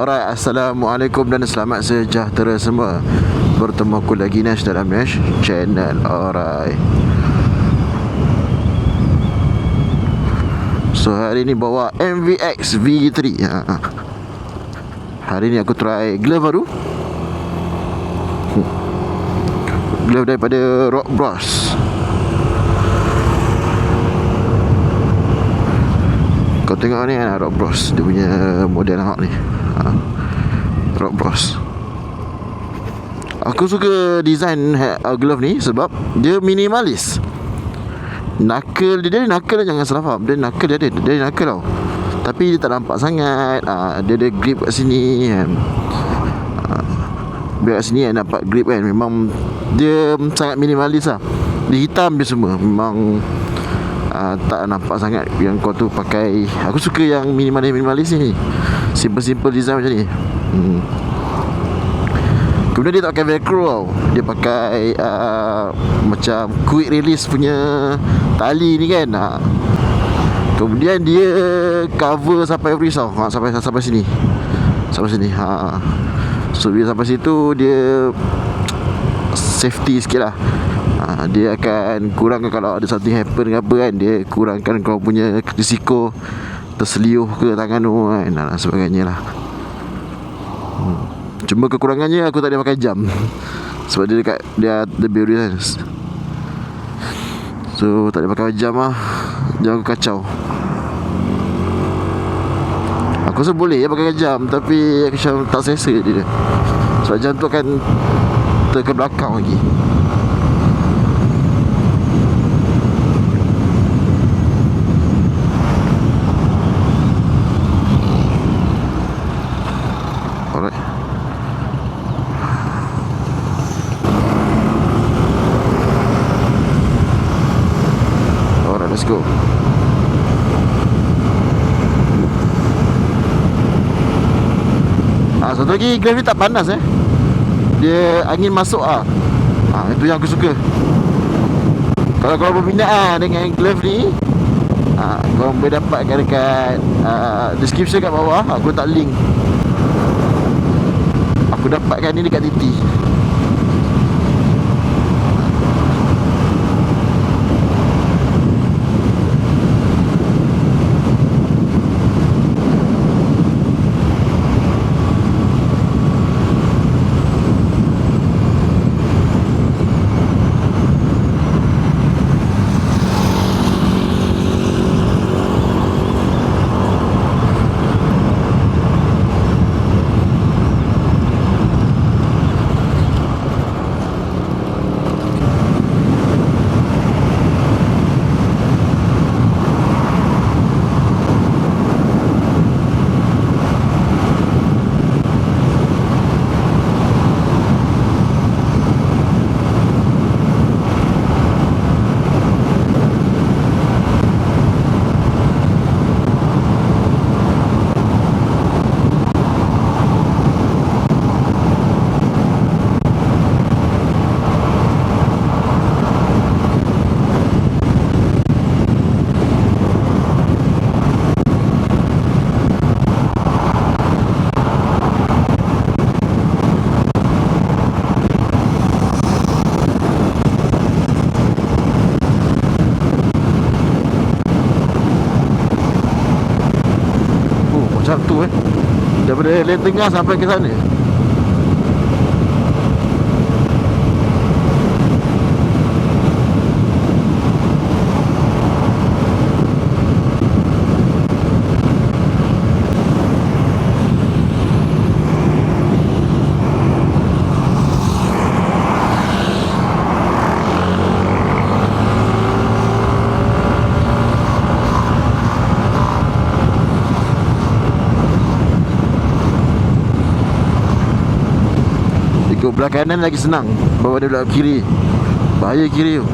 Alright, Assalamualaikum dan selamat sejahtera semua. Bertemu aku lagi Nash dalam Nash Channel. Alright. So hari ni bawa MVX V3. Hari ni aku try glove baru. Glove daripada Rock Bros. Kau tengok ni kan, Rock Bros. Dia punya model hak ni, Rock Bros. Aku suka design glove ni sebab dia minimalis. Knuckle dia knuckle jangan salah faham. Dia knuckle dia knuckle tau, tapi dia tak nampak sangat. Dia ada grip kat sini kan. Biar kat sini kan nampak grip kan. Memang dia sangat minimalis lah. Dia hitam dia semua. Memang tak nampak sangat yang kau tu pakai. Aku suka yang minimalis ni. Simple design macam ni. Kemudian dia tak pakai velcro tau. Dia pakai macam quick release punya tali ni kan. Kemudian dia cover sampai wrist tau. Sampai sini. So bila sampai situ dia safety sikit lah. Dia akan kurangkan kalau ada something happen ke apa kan. Dia kurangkan kau punya risiko terseliuh ke tangan tu kan, dan sebagainya lah. Cuma kekurangannya aku tak boleh pakai jam sebab dia lebih real. So tak boleh pakai jam lah. Jam aku kacau. Aku rasa boleh ya pakai jam, tapi aku macam tak selesa dia. Sebab jam tu akan ke belakang lagi. Let's go. Satu lagi, glove ni tak panas dia angin masuk itu yang aku suka. Kalau korang berminat dengan glove ni, korang boleh dapatkan dekat description kat bawah. Aku letak link. Aku dapatkan ni dekat TT. Macam tu daripada lane tengah sampai ke sana. Belah kanan lagi senang, bawa dia belah kiri. Bahaya kiri tu.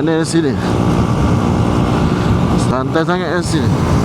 mana AC ni? Santai sangat AC ni.